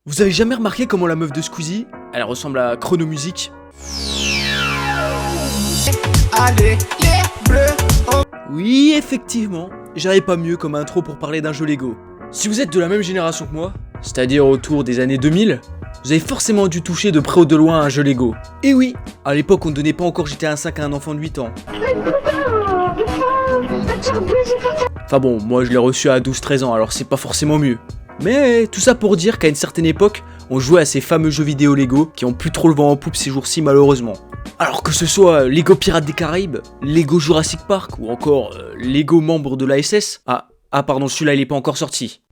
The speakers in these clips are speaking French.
Vous avez jamais remarqué comment la meuf de Squeezie, elle ressemble à Chrono Music? Allez, les bleus. Oui, effectivement, j'avais pas mieux comme intro pour parler d'un jeu Lego. Si vous êtes de la même génération que moi, c'est-à-dire autour des années 2000, vous avez forcément dû toucher de près ou de loin un jeu Lego. Et oui, à l'époque on ne donnait pas encore GTA 5 à un enfant de 8 ans. Enfin bon, moi je l'ai reçu à 12-13 ans, alors c'est pas forcément mieux. Mais tout ça pour dire qu'à une certaine époque, on jouait à ces fameux jeux vidéo Lego qui ont plus trop le vent en poupe ces jours-ci malheureusement. Alors que ce soit Lego Pirates des Caraïbes, Lego Jurassic Park ou encore Lego membre de l'ASS. Ah pardon, celui-là il est pas encore sorti.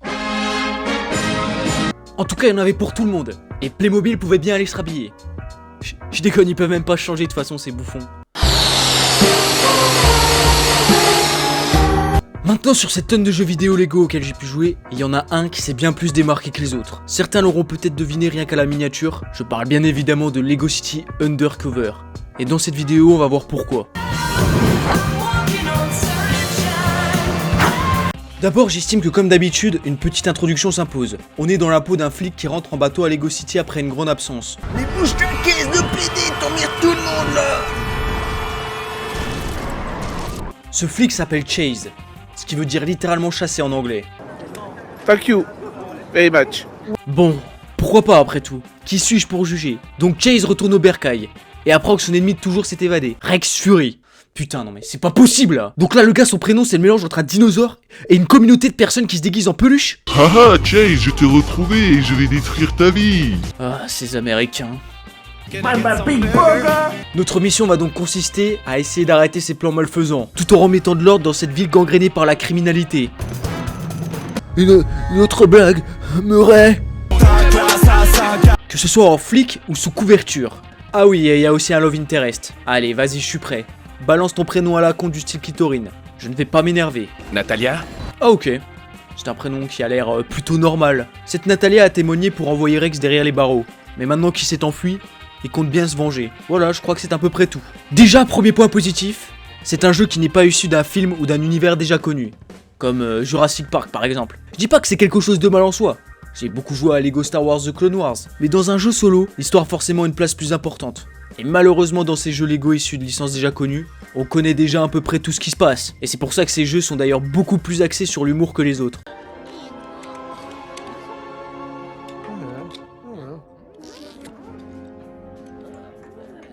En tout cas, il y en avait pour tout le monde. Et Playmobil pouvait bien aller se rhabiller. Je déconne, ils peuvent même pas changer de toute façon, ces bouffons. Maintenant, sur cette tonne de jeux vidéo Lego auxquels j'ai pu jouer, il y en a un qui s'est bien plus démarqué que les autres. Certains l'auront peut-être deviné rien qu'à la miniature, je parle bien évidemment de Lego City Undercover. Et dans cette vidéo, on va voir pourquoi. D'abord, j'estime que comme d'habitude, une petite introduction s'impose. On est dans la peau d'un flic qui rentre en bateau à Lego City après une grande absence. Mais bouge ta caisse de PD, t'emmerdes tout le monde là. Ce flic s'appelle Chase, ce qui veut dire littéralement chasser en anglais. Thank you very much. Bon, pourquoi pas après tout? Qui suis-je pour juger? Donc Chase retourne au bercail, et apprend que son ennemi de toujours s'est évadé. Rex Fury. Putain non mais c'est pas possible là. Donc là le gars son prénom c'est le mélange entre un dinosaure et une communauté de personnes qui se déguisent en peluche. Haha, Chase, je t'ai retrouvé et je vais détruire ta vie. Ah, ces Américains. Notre mission va donc consister à essayer d'arrêter ces plans malfaisants, tout en remettant de l'ordre dans cette ville gangrénée par la criminalité. Une autre blague, Murray. Que ce soit en flic ou sous couverture. Ah oui, et il y a aussi un love interest. Allez, vas-y, je suis prêt. Balance ton prénom à la con du style clitorine. Je ne vais pas m'énerver. Natalia? Ah ok. C'est un prénom qui a l'air plutôt normal. Cette Natalia a témoigné pour envoyer Rex derrière les barreaux. Mais maintenant qu'il s'est enfui, il compte bien se venger. Voilà, je crois que c'est à peu près tout. Déjà, premier point positif, c'est un jeu qui n'est pas issu d'un film ou d'un univers déjà connu. Comme Jurassic Park par exemple. Je dis pas que c'est quelque chose de mal en soi. J'ai beaucoup joué à Lego Star Wars The Clone Wars. Mais dans un jeu solo, l'histoire a forcément une place plus importante. Et malheureusement dans ces jeux Lego issus de licences déjà connues, on connaît déjà à peu près tout ce qui se passe. Et c'est pour ça que ces jeux sont d'ailleurs beaucoup plus axés sur l'humour que les autres.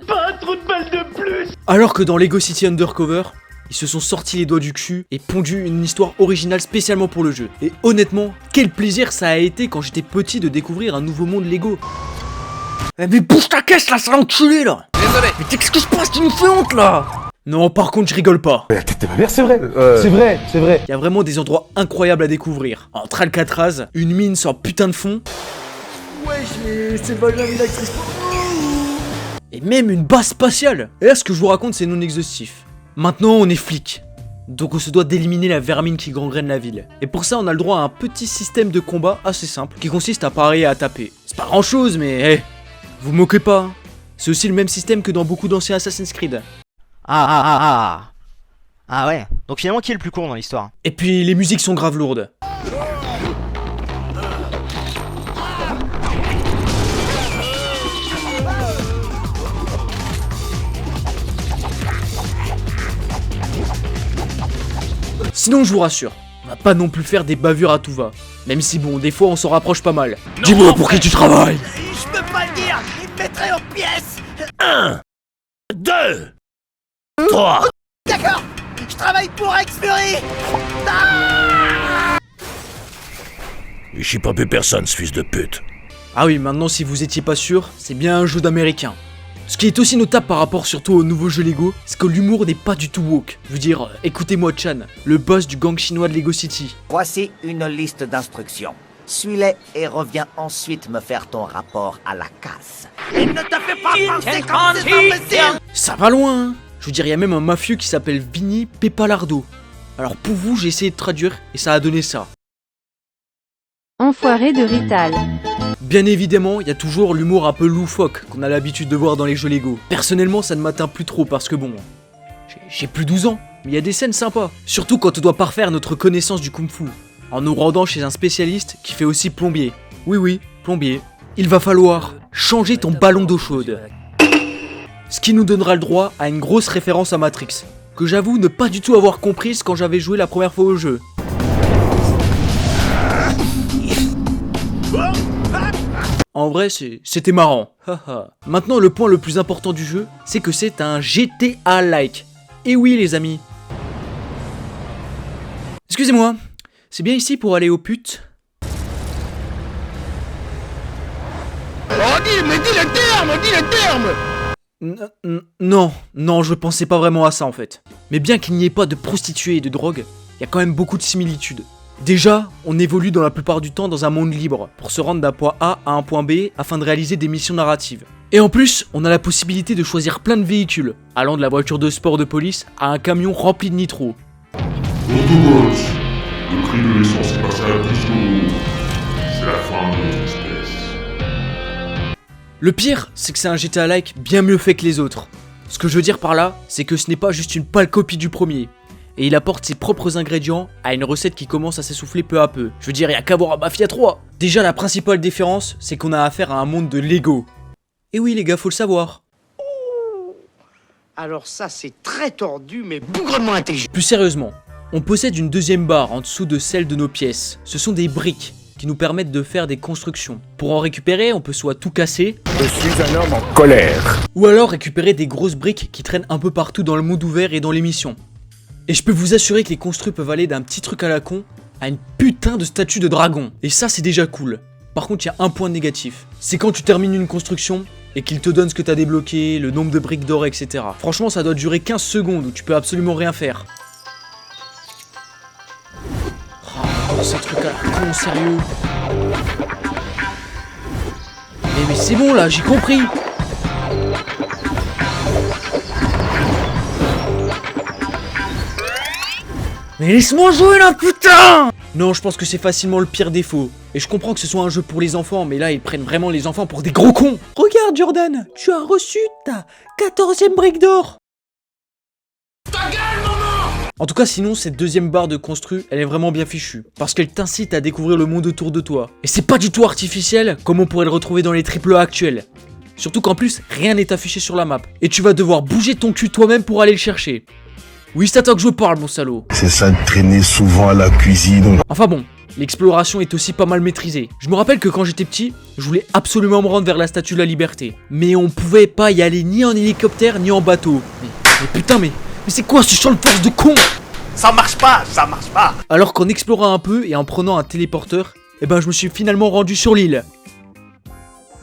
Pas un trou de balle de plus. Alors que dans Lego City Undercover, ils se sont sortis les doigts du cul et pondu une histoire originale spécialement pour le jeu. Et honnêtement, quel plaisir ça a été quand j'étais petit de découvrir un nouveau monde Lego. Eh mais bouge ta caisse là, sale enculé là. Désolé. Mais qu'est-ce qui se passe? Tu nous fais honte là. Non, par contre, je rigole pas. T'es ma mère, c'est vrai. C'est vrai. Il y a vraiment des endroits incroyables à découvrir. Entre Alcatraz, une mine sans putain de fond. Wesh, mais c'est pas jamais une actrice. Et même une base spatiale. Et là, ce que je vous raconte, c'est non exhaustif. Maintenant, on est flic. Donc on se doit d'éliminer la vermine qui gangrène la ville. Et pour ça, on a le droit à un petit système de combat assez simple, qui consiste à parer et à taper. C'est pas grand chose, mais hey, vous moquez pas. Hein. C'est aussi le même système que dans beaucoup d'anciens Assassin's Creed. Ah ouais, donc finalement qui est le plus con dans l'histoire? Et puis les musiques sont grave lourdes. Sinon je vous rassure, on va pas non plus faire des bavures à tout va. Même si bon, des fois on s'en rapproche pas mal. Dis-moi pour qui tu travailles. Je peux pas le dire. Il me mettrait en pièces. 1, 2, 3. D'accord. Je travaille pour Rex Fury. Il chie pas plus personne, ce fils de pute. Ah oui, maintenant si vous étiez pas sûr, c'est bien un jeu d'américain. Ce qui est aussi notable par rapport surtout au nouveau jeu Lego, c'est que l'humour n'est pas du tout woke. Je veux dire, écoutez-moi Chan, le boss du gang chinois de Lego City. Voici une liste d'instructions. Suis-les et reviens ensuite me faire ton rapport à la casse. Il ne te fait pas penser comme ces imbéciles. Ça va loin, hein. Je veux dire, il y a même un mafieux qui s'appelle Vinny Pepalardo. Alors pour vous, j'ai essayé de traduire et ça a donné ça. Enfoiré de Rital. Bien évidemment, il y a toujours l'humour un peu loufoque qu'on a l'habitude de voir dans les jeux Lego. Personnellement, ça ne m'atteint plus trop parce que bon, j'ai plus 12 ans, mais il y a des scènes sympas. Surtout quand on doit parfaire notre connaissance du kung-fu, en nous rendant chez un spécialiste qui fait aussi plombier. Oui, plombier. il va falloir changer ton ballon d'eau chaude. Ce qui nous donnera le droit à une grosse référence à Matrix, que j'avoue ne pas du tout avoir comprise quand j'avais joué la première fois au jeu. En vrai, c'était marrant. Maintenant, le point le plus important du jeu, c'est que c'est un GTA-like. Et oui, les amis. Excusez-moi, c'est bien ici pour aller aux putes? Non, je pensais pas vraiment à ça en fait. Mais bien qu'il n'y ait pas de prostituées et de drogue, il y a quand même beaucoup de similitudes. Déjà, on évolue dans la plupart du temps dans un monde libre, pour se rendre d'un point A à un point B afin de réaliser des missions narratives. Et en plus, on a la possibilité de choisir plein de véhicules, allant de la voiture de sport de police à un camion rempli de nitro. Autobots, le prix de l'essence est passé à 10 €. C'est la fin de notre espèce. Le pire, c'est que c'est un GTA-like bien mieux fait que les autres. Ce que je veux dire par là, c'est que ce n'est pas juste une pâle copie du premier. Et il apporte ses propres ingrédients à une recette qui commence à s'essouffler peu à peu. Je veux dire, il y a qu'à voir à Mafia 3. Déjà, la principale différence, c'est qu'on a affaire à un monde de Lego. Et oui les gars, faut le savoir. Alors ça, c'est très tordu, mais bougrement intelligent. Plus sérieusement, on possède une deuxième barre en dessous de celle de nos pièces. Ce sont des briques qui nous permettent de faire des constructions. Pour en récupérer, on peut soit tout casser. Je suis un homme en colère. Ou alors récupérer des grosses briques qui traînent un peu partout dans le monde ouvert et dans les missions. Et je peux vous assurer que les construits peuvent aller d'un petit truc à la con à une putain de statue de dragon. Et ça, c'est déjà cool. Par contre, il y a un point négatif. C'est quand tu termines une construction et qu'il te donne ce que t'as débloqué, le nombre de briques d'or, etc. Franchement, ça doit durer 15 secondes où tu peux absolument rien faire. Oh, ce truc à la con, sérieux. Mais c'est bon là, j'ai compris. Mais laisse-moi jouer là, putain! Non, je pense que c'est facilement le pire défaut. Et je comprends que ce soit un jeu pour les enfants, mais là, ils prennent vraiment les enfants pour des gros cons. Regarde, Jordan, tu as reçu ta 14e brique d'or. Ta gueule, maman! En tout cas, sinon, cette deuxième barre de construit, elle est vraiment bien fichue. Parce qu'elle t'incite à découvrir le monde autour de toi. Et c'est pas du tout artificiel, comme on pourrait le retrouver dans les AAA actuels. Surtout qu'en plus, rien n'est affiché sur la map. Et tu vas devoir bouger ton cul toi-même pour aller le chercher. Oui, c'est à toi que je parle, mon salaud. C'est ça de traîner souvent à la cuisine. Enfin bon, l'exploration est aussi pas mal maîtrisée. Je me rappelle que quand j'étais petit, je voulais absolument me rendre vers la Statue de la Liberté. Mais on pouvait pas y aller ni en hélicoptère ni en bateau. Mais putain, mais c'est quoi ce champ de force de con? Ça marche pas. Alors qu'en explorant un peu et en prenant un téléporteur, eh ben je me suis finalement rendu sur l'île.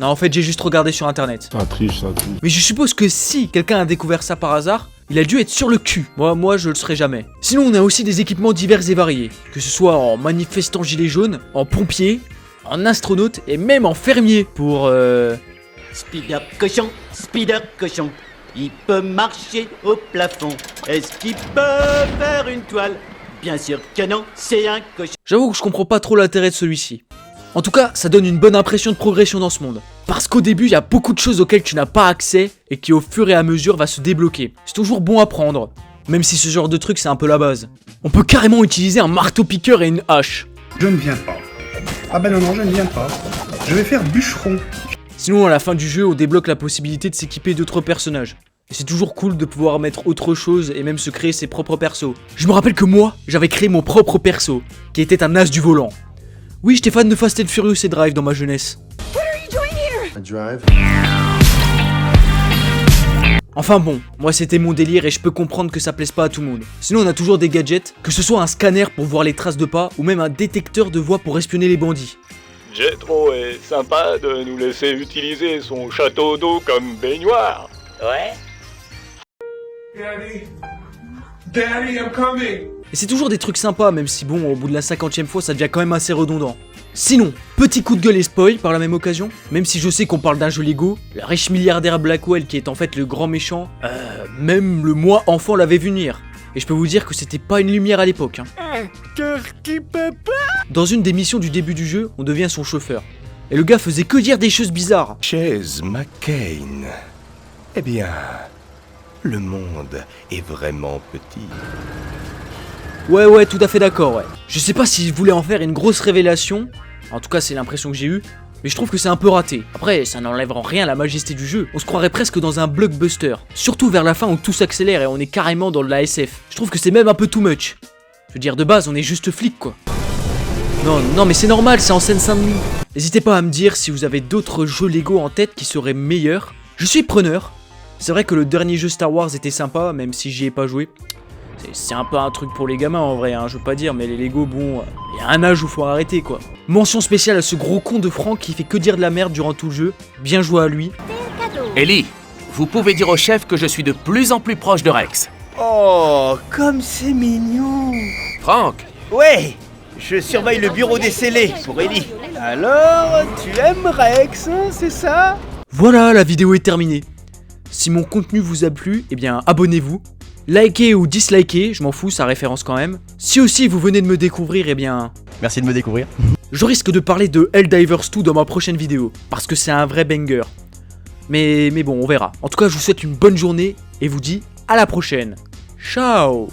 Non, en fait, j'ai juste regardé sur internet. Ça triche. Mais je suppose que si quelqu'un a découvert ça par hasard, il a dû être sur le cul. Moi, je le serai jamais. Sinon, on a aussi des équipements divers et variés. Que ce soit en manifestant gilet jaune, en pompier, en astronaute et même en fermier. Pour Spider cochon, il peut marcher au plafond. Est-ce qu'il peut faire une toile? Bien sûr que non, c'est un cochon. J'avoue que je comprends pas trop l'intérêt de celui-ci. En tout cas, ça donne une bonne impression de progression dans ce monde. Parce qu'au début, il y a beaucoup de choses auxquelles tu n'as pas accès et qui au fur et à mesure va se débloquer. C'est toujours bon à prendre, même si ce genre de truc c'est un peu la base. On peut carrément utiliser un marteau-piqueur et une hache. Je ne viens pas. Ah ben non, je ne viens pas. Je vais faire bûcheron. Sinon, à la fin du jeu, on débloque la possibilité de s'équiper d'autres personnages. Et c'est toujours cool de pouvoir mettre autre chose et même se créer ses propres persos. Je me rappelle que moi, j'avais créé mon propre perso, qui était un as du volant. Oui, j'étais fan de Fast and Furious et Drive dans ma jeunesse. Enfin bon, moi c'était mon délire et je peux comprendre que ça plaise pas à tout le monde. Sinon on a toujours des gadgets, que ce soit un scanner pour voir les traces de pas ou même un détecteur de voix pour espionner les bandits. Jetro est sympa de nous laisser utiliser son château d'eau comme baignoire. Ouais. Daddy, I'm coming. Et c'est toujours des trucs sympas, même si bon, au bout de la 50e fois, ça devient quand même assez redondant. Sinon, petit coup de gueule et spoil par la même occasion, même si je sais qu'on parle d'un jeu Lego, le riche milliardaire Blackwell qui est en fait le grand méchant, même le moi enfant l'avait vu venir. Et je peux vous dire que c'était pas une lumière à l'époque. Dans une des missions du début du jeu, on devient son chauffeur. Et le gars faisait que dire des choses bizarres. Chase McCain. Eh bien, le monde est vraiment petit. Ouais, tout à fait d'accord, ouais. Je sais pas s'il voulait en faire une grosse révélation, en tout cas c'est l'impression que j'ai eue, Mais je trouve que c'est un peu raté. Après, ça n'enlève en rien la majesté du jeu. On se croirait presque dans un blockbuster. Surtout vers la fin où tout s'accélère et on est carrément dans de la SF. Je trouve que c'est même un peu too much. Je veux dire, de base, on est juste flic, quoi. Non, mais c'est normal, c'est en Seine-Saint-Denis. N'hésitez pas à me dire si vous avez d'autres jeux Lego en tête qui seraient meilleurs. Je suis preneur. C'est vrai que le dernier jeu Star Wars était sympa, même si j'y ai pas joué. C'est un peu un truc pour les gamins en vrai, hein, je veux pas dire, mais les Lego, bon, il y a un âge où faut arrêter quoi. Mention spéciale à ce gros con de Franck qui fait que dire de la merde durant tout le jeu. Bien joué à lui. Ellie, vous pouvez dire au chef que je suis de plus en plus proche de Rex. Oh, comme c'est mignon. Franck. Ouais, je surveille le bureau des scellés pour Ellie. Alors, tu aimes Rex, hein, c'est ça? Voilà, la vidéo est terminée. Si mon contenu vous a plu, eh bien abonnez-vous. Likez ou dislikez, je m'en fous, ça référence quand même. Si aussi vous venez de me découvrir, eh bien... Merci de me découvrir. Je risque de parler de Helldivers 2 dans ma prochaine vidéo, parce que c'est un vrai banger. Mais bon, on verra. En tout cas, je vous souhaite une bonne journée, et vous dis à la prochaine. Ciao.